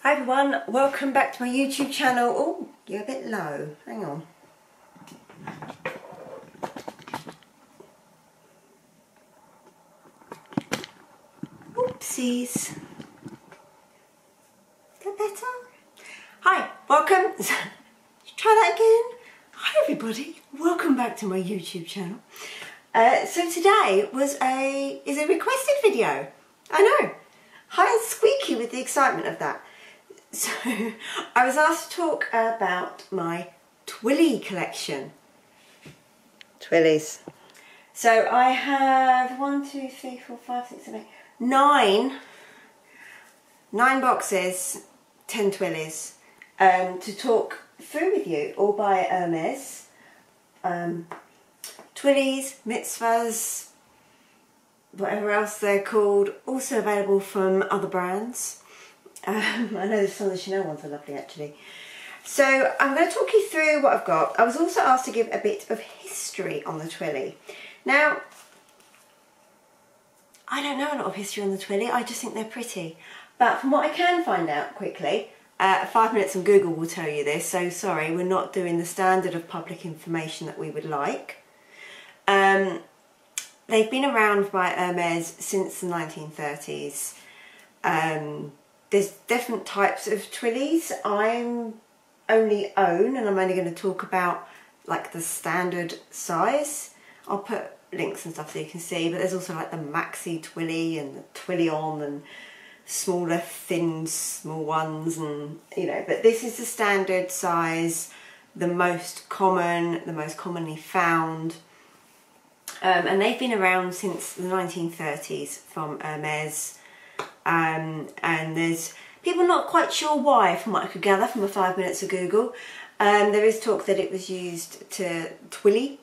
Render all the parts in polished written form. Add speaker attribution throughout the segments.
Speaker 1: Hi everyone, welcome back to my YouTube channel. Oh, you're a bit low, hang on. Oopsies. Is that better? Hi, welcome. Try that again. Hi everybody, welcome back to my YouTube channel. So today is a requested video. I know, high and squeaky with the excitement of that. So I was asked to talk about my Twilly collection. Twillys. So I have 1, 2, 3, 4, 5, 6, 7, 8, 9 boxes, 10 Twillys to talk through with you, all by Hermes. Twillys, mitzvahs, whatever else they're called, also available from other brands. I know some of the Chanel ones are lovely actually. So I'm going to talk you through what I've got. I was also asked to give a bit of history on the Twilly. Now, I don't know a lot of history on the Twilly, I just think they're pretty. But from what I can find out quickly, 5 minutes on Google will tell you this, so sorry, we're not doing the standard of public information that we would like. They've been around by Hermes since the 1930s. There's different types of Twillys. I only own, and I'm only going to talk about like the standard size. I'll put links and stuff so you can see, but there's also like the Maxi Twilly and the Twilly On and smaller, thin, small ones, and you know, but this is the standard size, the most common, the most commonly found. And they've been around since the 1930s from Hermes. And there's people not quite sure why, from what I could gather from the 5 minutes of Google. There is talk that it was used to twilly,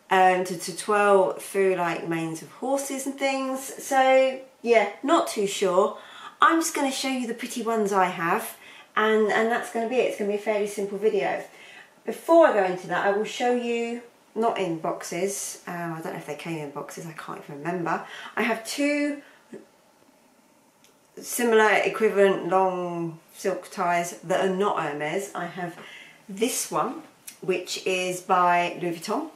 Speaker 1: to twirl through like manes of horses and things. So yeah, not too sure. I'm just going to show you the pretty ones I have, and that's going to be it. It's going to be a fairly simple video. Before I go into that, I will show you, not in boxes, I don't know if they came in boxes, I can't even remember. I have 2 similar equivalent long silk ties that are not Hermes. I have this one, which is by Louis Vuitton,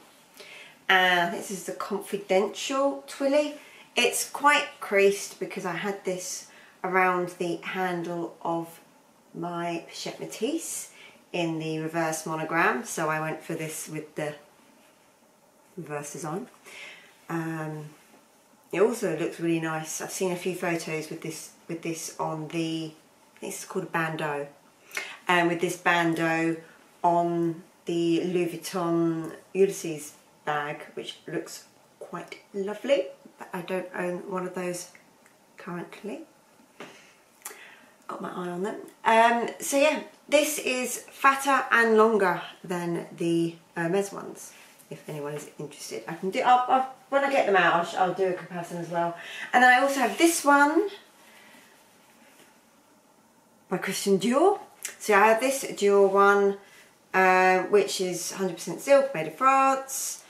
Speaker 1: and this is the Confidential Twilly. It's quite creased because I had this around the handle of my Pochette Métis in the reverse monogram, so I went for this with the reverse design. It also looks really nice. I've seen a few photos with this on the, I think it's called a bandeau, and with this bandeau on the Louis Vuitton Ulysses bag, which looks quite lovely, but I don't own one of those currently. Got my eye on them. So yeah, this is fatter and longer than the Hermes ones, if anyone is interested. I can do, when I get them out, I'll do a comparison as well. And then I also have this one by Christian Dior. So I have this Dior one, which is 100% silk, made of France,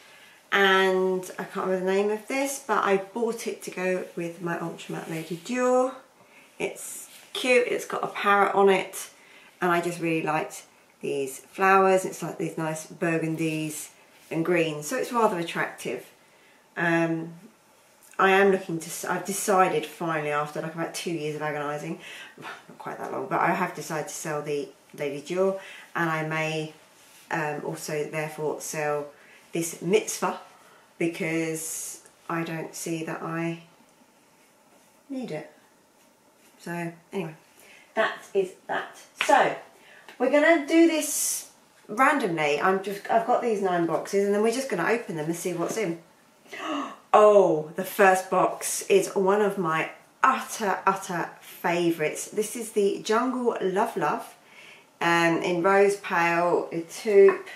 Speaker 1: and I can't remember the name of this, but I bought it to go with my Ultra Matte Lady Dior. It's cute, it's got a parrot on it, and I just really liked these flowers. It's like these nice burgundies and greens, so it's rather attractive. I am looking to, I've decided finally, after like about 2 years of agonising, not quite that long, but I have decided to sell the Lady Dior, and I may also therefore sell this Mitzvah, because I don't see that I need it. So anyway, that is that. So we're going to do this randomly. I've got these 9 boxes, and then we're just going to open them and see what's in. Oh, the first box is one of my utter favourites. This is the Jungle Love Love in Rose Pale, Taupe.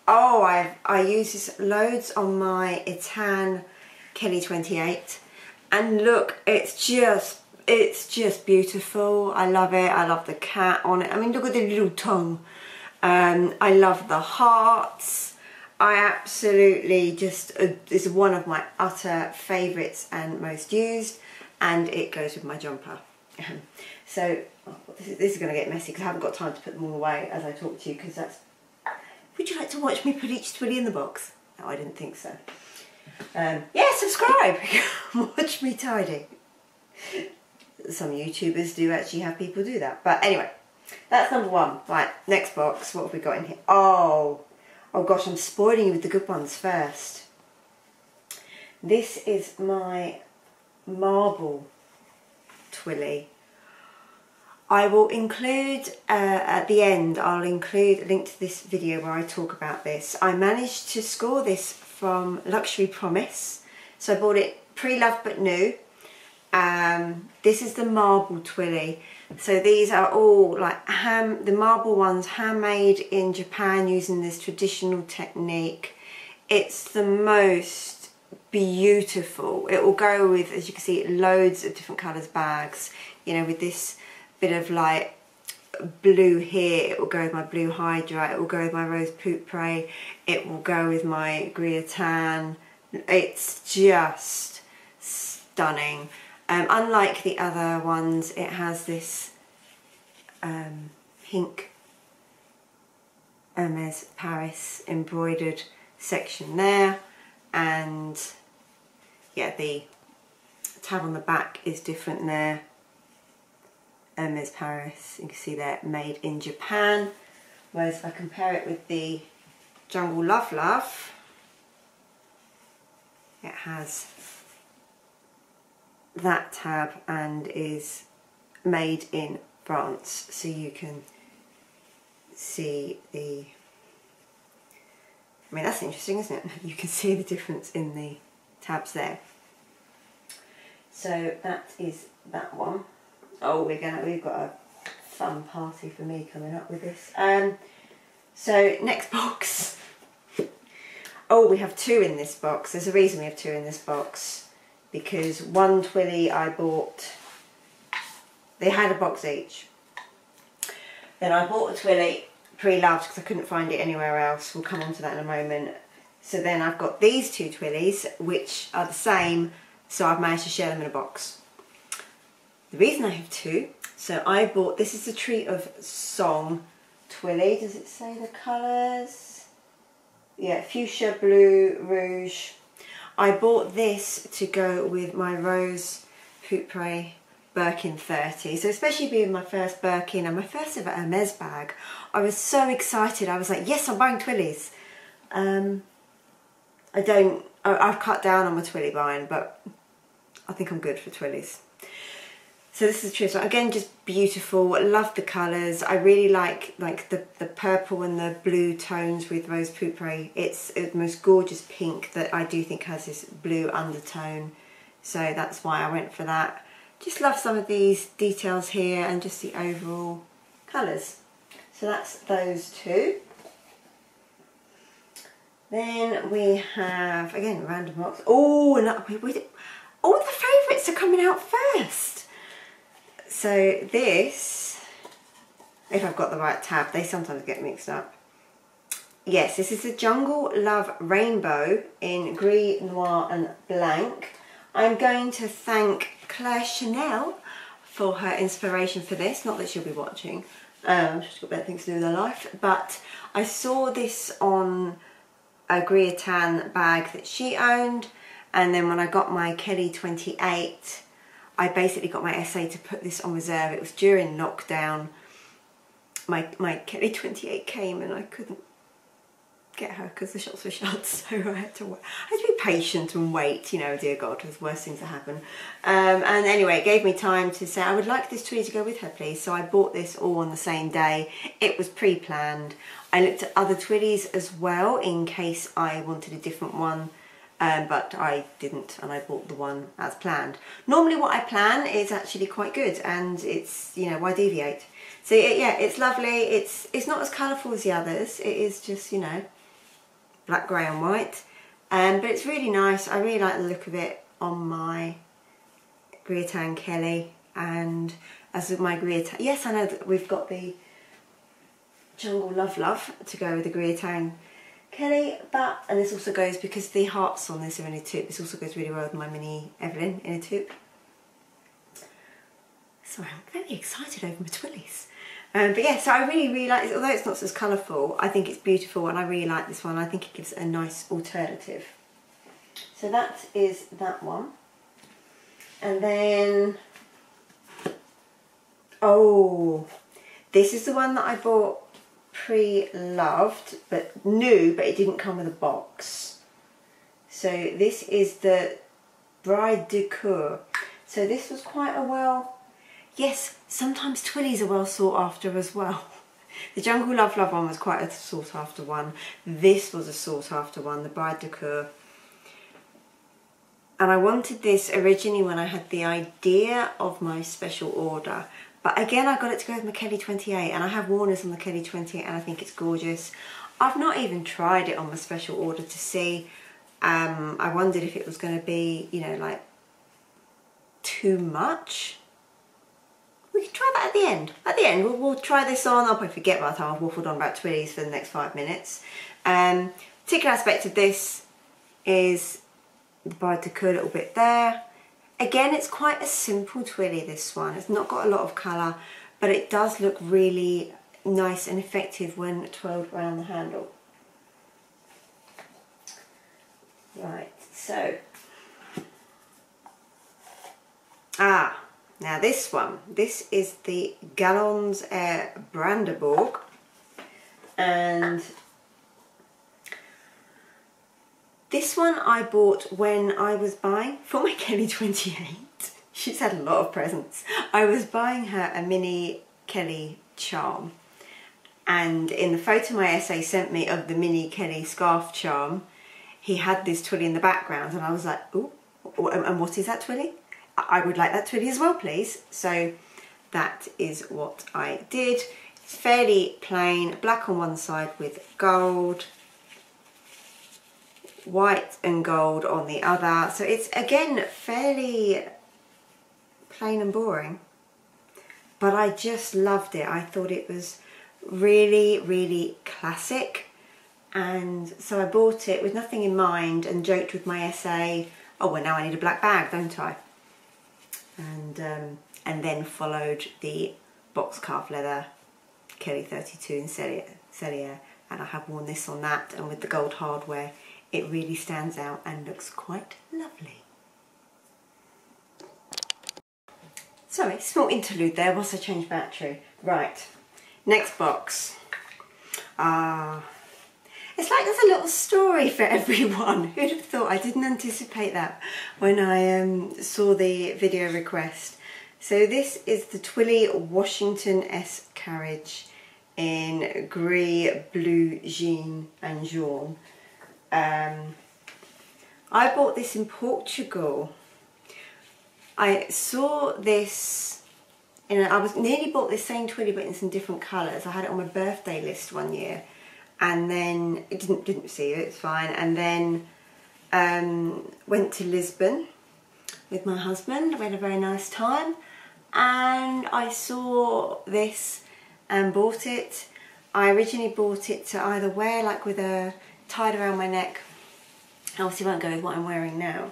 Speaker 1: Oh, I use this loads on my Etan Kelly 28, and look, it's just beautiful. I love it. I love the cat on it. I mean, look at the little tongue. I love the hearts. I absolutely just, it's one of my utter favourites and most used, and it goes with my jumper. So this is going to get messy because I haven't got time to put them all away as I talk to you, because that's... Would you like to watch me put each Twilly in the box? No, I didn't think so. Yeah, subscribe. Watch me tidy. Some YouTubers do actually have people do that. But anyway, that's number one. Right, next box. What have we got in here? Oh gosh, I'm spoiling you with the good ones first. This is my marble Twilly. I will include, at the end, I'll include a link to this video where I talk about this. I managed to score this from Luxury Promise. So I bought it pre-loved but new. This is the marble Twilly. So these are all like the marble ones, handmade in Japan using this traditional technique. It's the most beautiful. It will go with, as you can see, loads of different colours bags. You know, with this bit of like blue here, it will go with my blue Hydra, it will go with my rose poupre, it will go with my Griatan. It's just stunning. Unlike the other ones, it has this pink Hermes Paris embroidered section there, and yeah, the tab on the back is different there. Hermes Paris, you can see they're made in Japan, whereas if I compare it with the Jungle Love Love, it has that tab and is made in France, so you can see the... I mean, that's interesting, isn't it? You can see the difference in the tabs there. So that is that one. Oh, we've got a fun party for me coming up with this. So next box. Oh, we have two in this box. There's a reason we have two in this box, because one Twilly I bought, they had a box each. Then I bought a Twilly pre-loved because I couldn't find it anywhere else. We'll come on to that in a moment. So then I've got these two Twillys, which are the same, so I've managed to share them in a box. The reason I have two, so I bought, this is the Tree of Song Twilly. Does it say the colours? Yeah, fuchsia, blue, rouge. I bought this to go with my rose poupre Birkin 30. So especially being my first Birkin and my first ever Hermes bag, I was so excited. I was like, yes, I'm buying Twillys. I've cut down on my Twilly buying, but I think I'm good for Twillys. So this is the Tree of Song. Again, just beautiful. I love the colours. I really like the purple and the blue tones with rose poupre. It's the most gorgeous pink that I do think has this blue undertone. So that's why I went for that. Just love some of these details here and just the overall colours. So that's those two. Then we have, again, random box. Oh, and all the favourites are coming out first. So this, if I've got the right tab, they sometimes get mixed up. Yes, this is the Jungle Love Rainbow in Gris, Noir and Blanc. I'm going to thank Claire Chanel for her inspiration for this. Not that she'll be watching. She's got better things to do with her life. But I saw this on a Griatan bag that she owned. And then when I got my Kelly 28, I basically got my SA to put this on reserve. It was during lockdown. My Kelly 28 came and I couldn't get her because the shops were shut, so I had to be patient and wait, you know, dear God, there's worse things to happen. And anyway, it gave me time to say, I would like this Twilly to go with her, please. So I bought this all on the same day. It was pre-planned. I looked at other Twillys as well in case I wanted a different one. But I didn't, and I bought the one as planned. Normally what I plan is actually quite good, and it's, you know, why deviate? So yeah, it's lovely. It's not as colourful as the others. It is just, you know, black, grey and white. But it's really nice. I really like the look of it on my Griatan Kelly. And as with my Griatan, yes, I know that we've got the Jungle Love Love to go with the Griatan Kelly, but, and this also goes, because the hearts on this are in a tube, this also goes really well with my mini Evelyn in a tube. Sorry, I'm very excited over my Twillys. But yeah, so I really like this. Although it's not as colourful, I think it's beautiful and I really like this one. I think it gives a nice alternative. So that is that one. And then, oh, this is the one that I bought pre-loved, but new, but it didn't come with a box. So this is the Bride de Cour. So this was quite a well, yes, sometimes Twillys are well sought after as well. The Jungle Love Love one was quite a sought after one. This was a sought after one, the Bride de Cour. And I wanted this originally when I had the idea of my special order. But again, I got it to go with my Kelly 28, and I have worn this on the Kelly 28 and I think it's gorgeous. I've not even tried it on my special order to see. I wondered if it was going to be, you know, like too much. We can try that at the end. At the end, we'll try this on. I'll probably forget by the time I've waffled on about Twillys for the next 5 minutes. Particular aspect of this is the Bride de Cour a little bit there. Again, it's quite a simple Twilly, this one. It's not got a lot of colour, but it does look really nice and effective when twirled around the handle. Right, so. Now this one. This is the Galons Air Brandenburg. And this one I bought when I was buying for my Kelly 28. She's had a lot of presents. I was buying her a mini Kelly charm, and in the photo my SA sent me of the mini Kelly scarf charm, he had this Twilly in the background, and I was like, ooh, and what is that Twilly? I would like that Twilly as well, please. So that is what I did. It's fairly plain, black on one side with gold, white and gold on the other. So it's again fairly plain and boring, but I just loved it. I thought it was really, really classic, and so I bought it with nothing in mind and joked with my SA, oh well, now I need a black bag, don't I? And then followed the box calf leather Kelly 32 in Cellier, and I have worn this on that, and with the gold hardware it really stands out and looks quite lovely. Sorry, small interlude there whilst I change battery. Right, next box. It's like there's a little story for everyone. Who'd have thought? I didn't anticipate that when I saw the video request. So this is the Twilly Washington S carriage in gris, blue, jean and jaune. I bought this in Portugal. I saw this, I was nearly bought this same Twilly but in some different colours. I had it on my birthday list one year, and then it didn't receive it, it's fine. And then went to Lisbon with my husband. We had a very nice time, and I saw this and bought it. I originally bought it to either wear like with a tied around my neck, obviously won't go with what I'm wearing now,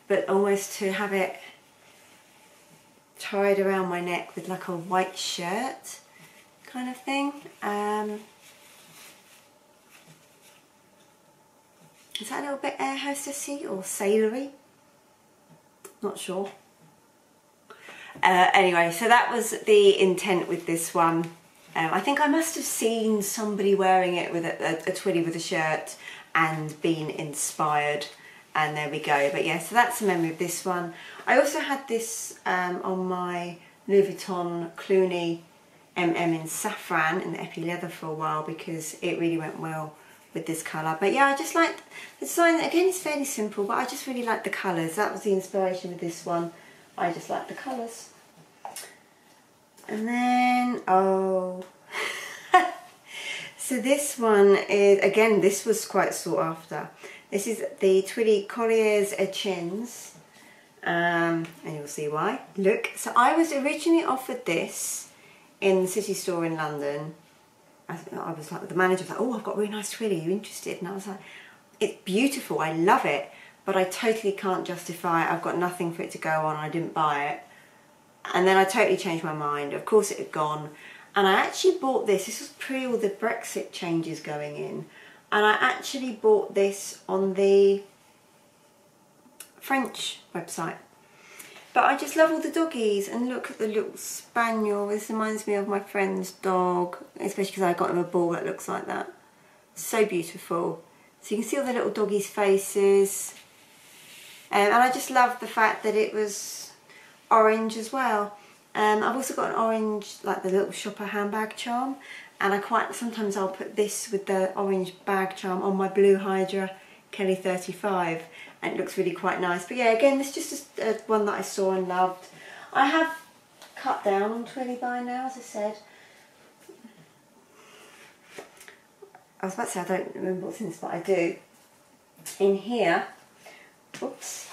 Speaker 1: but almost to have it tied around my neck with like a white shirt kind of thing. Is that a little bit air hostessy or sailory? Not sure. Anyway, so that was the intent with this one. I think I must have seen somebody wearing it with a Twilly with a shirt and been inspired, and there we go. But yeah, so that's a memory of this one. I also had this on my Louis Vuitton Clooney in saffron in the epi leather for a while because it really went well with this colour. But yeah, I just liked the design. Again, it's fairly simple, but I just really like the colours. That was the inspiration with this one. I just like the colours. And then, oh, so this one is, again, this was quite sought after. This is the Twilly Colliers Echins, and you'll see why. Look, so I was originally offered this in the City Store in London. I was like, the manager was like, oh, I've got a really nice Twilly, are you interested? And I was like, it's beautiful, I love it, but I totally can't justify it. I've got nothing for it to go on, I didn't buy it. And then I totally changed my mind. Of course it had gone. And I actually bought this. This was pre all the Brexit changes going in. And I actually bought this on the French website. But I just love all the doggies. And look at the little spaniel. This reminds me of my friend's dog. Especially because I got him a ball that looks like that. So beautiful. So you can see all the little doggies' faces. And I just love the fact that it was orange as well. I've also got an orange, like the little shopper handbag charm. And sometimes I'll put this with the orange bag charm on my blue Hydra Kelly 35. And it looks really quite nice. But yeah, again, this is just one that I saw and loved. I have cut down on Twilly by now, as I said. I was about to say I don't remember what's in this, but I do. In here, oops.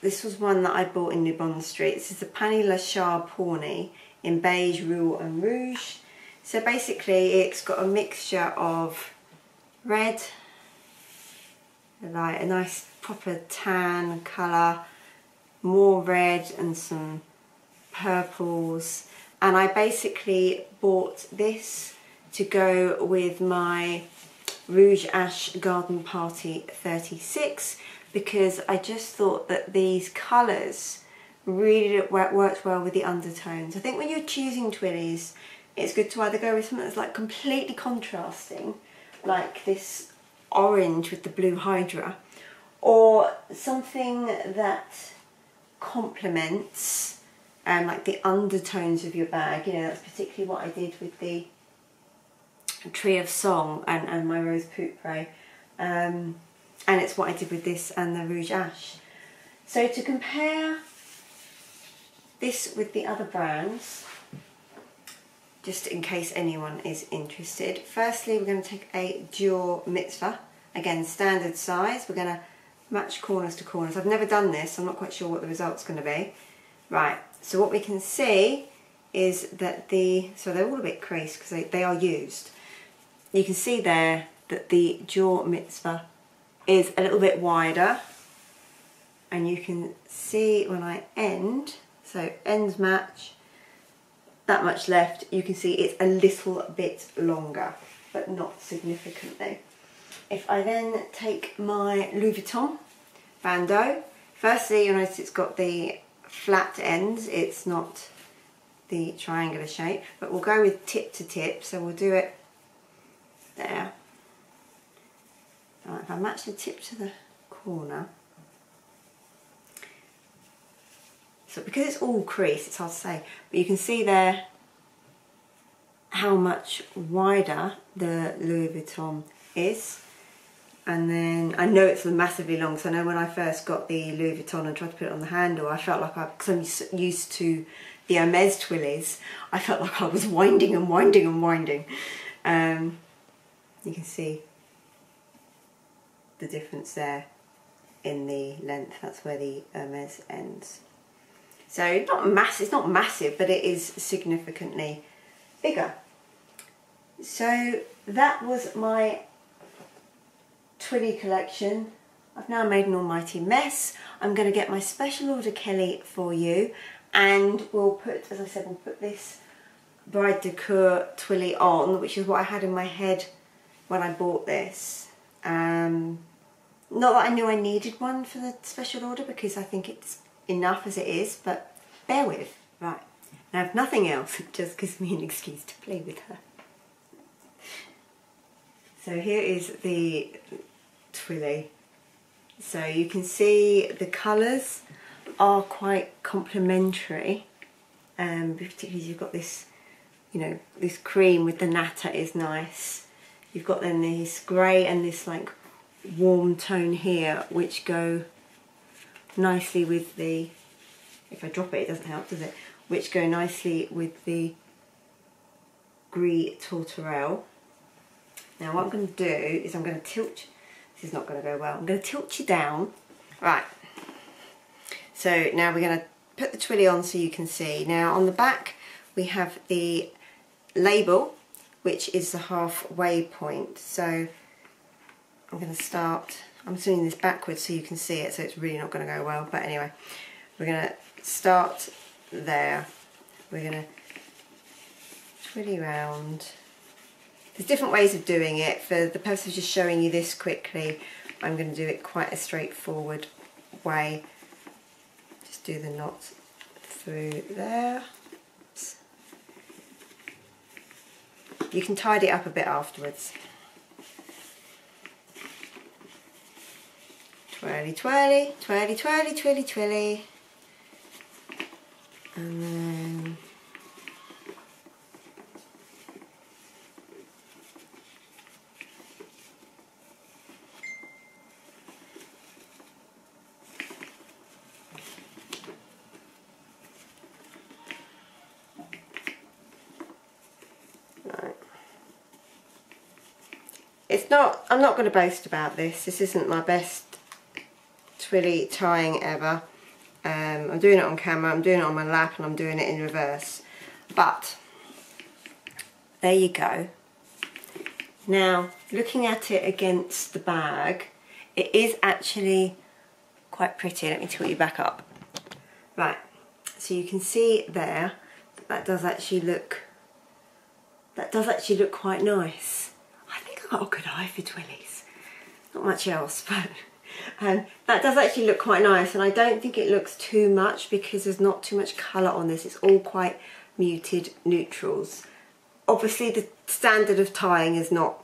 Speaker 1: This was one that I bought in New Bond Street. This is the Pani La Char Pawnee in beige, roux and rouge. So basically it's got a mixture of red, like a nice proper tan colour, more red and some purples. And I basically bought this to go with my Rouge Ash Garden Party 36 because I just thought that these colours really worked well with the undertones. I think when you're choosing Twillies, it's good to either go with something that's like completely contrasting, like this orange with the blue Hydra, or something that complements like the undertones of your bag. You know, that's particularly what I did with the Tree of Song and my Rose Pourpre. And it's what I did with this and the Rouge Ash. So to compare this with the other brands, just in case anyone is interested, firstly we're going to take a Dior Mitzvah, again standard size. We're going to match corners to corners. I've never done this, so I'm not quite sure what the result's going to be. Right, so what we can see is that so they're all a bit creased because they are used. You can see there that the Dior Mitzvah is a little bit wider, and you can see when I end, so ends match, that much left, you can see it's a little bit longer, but not significantly. If I then take my Louis Vuitton bandeau, firstly you'll notice it's got the flat ends, it's not the triangular shape, but we'll go with tip to tip, so we'll do it there. Right, if I match the tip to the corner, so because it's all creased, it's hard to say, but you can see there how much wider the Louis Vuitton is. And then I know it's massively long, so I know when I first got the Louis Vuitton and tried to put it on the handle, I felt like because I'm used to the Hermes Twillys, I felt like I was winding and winding and winding. You can see the difference there in the length. That's where the Hermes ends. So not massive, it's not massive, but it is significantly bigger. So that was my Twilly collection. I've now made an almighty mess. I'm going to get my special order Kelly for you, and we'll put, as I said, we'll put this Bride de Cour Twilly on, which is what I had in my head when I bought this. Not that I knew I needed one for the special order, because I think it's enough as it is, but bear with. Right, now if nothing else, it just gives me an excuse to play with her. So here is the Twilly. So you can see the colours are quite complementary, particularly you've got this, you know, this cream with the natter is nice. You've got then this grey and this like warm tone here, which go nicely with the, if I drop it, it doesn't help, does it? Which go nicely with the Gris Tourterelle. Now what I'm going to do is I'm going to tilt, this is not going to go well, I'm going to tilt you down. Right, so now we're going to put the Twilly on so you can see. Now on the back we have the label, which is the halfway point. So I'm going to start, I'm doing this backwards so you can see it, so it's really not going to go well, but anyway. we're going to start there. We're going to twilly round. There's different ways of doing it. For the purpose of just showing you this quickly, I'm going to do it quite a straightforward way. Just do the knot through there. Oops. You can tidy it up a bit afterwards. Twirly, twirly, twirly, twirly, twirly, twirly. And then it's not, I'm not going to boast about this. This isn't my best twilly tying ever. I'm doing it on camera, I'm doing it on my lap, and I'm doing it in reverse. But there you go. Now, looking at it against the bag, it is actually quite pretty. Let me tilt you back up. Right, so you can see there that does actually look quite nice. I think I've got a good eye for twillies. Not much else, but that does actually look quite nice, and I don't think it looks too much because there's not too much colour on this. It's all quite muted neutrals. Obviously the standard of tying is not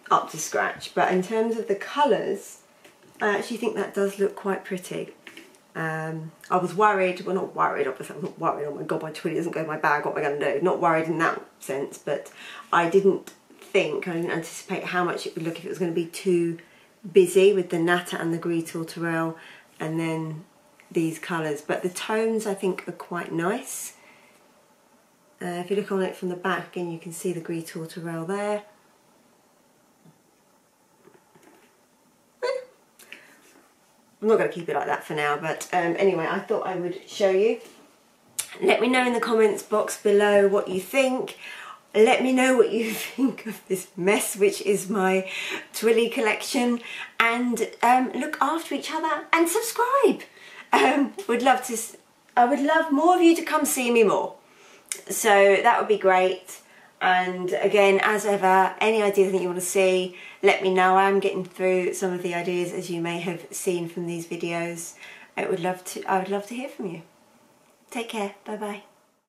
Speaker 1: up to scratch, but in terms of the colours, I actually think that does look quite pretty. I was worried, well not worried, obviously I'm not worried, oh my god my twilly doesn't go in my bag, what am I going to do? Not worried in that sense, but I didn't anticipate how much it would look if it was going to be too busy with the natter and the gris tourterelle and then these colours. But the tones I think are quite nice. If you look on it from the back again, you can see the gris tourterelle there. I'm not going to keep it like that for now, but anyway, I thought I would show you. Let me know in the comments box below what you think. Let me know what you think of this mess, which is my twilly collection, and look after each other and subscribe. I would love more of you to come see me more. So that would be great. And again, as ever, any ideas that you want to see, let me know. I'm getting through some of the ideas, as you may have seen from these videos. I would love to hear from you. Take care. Bye bye.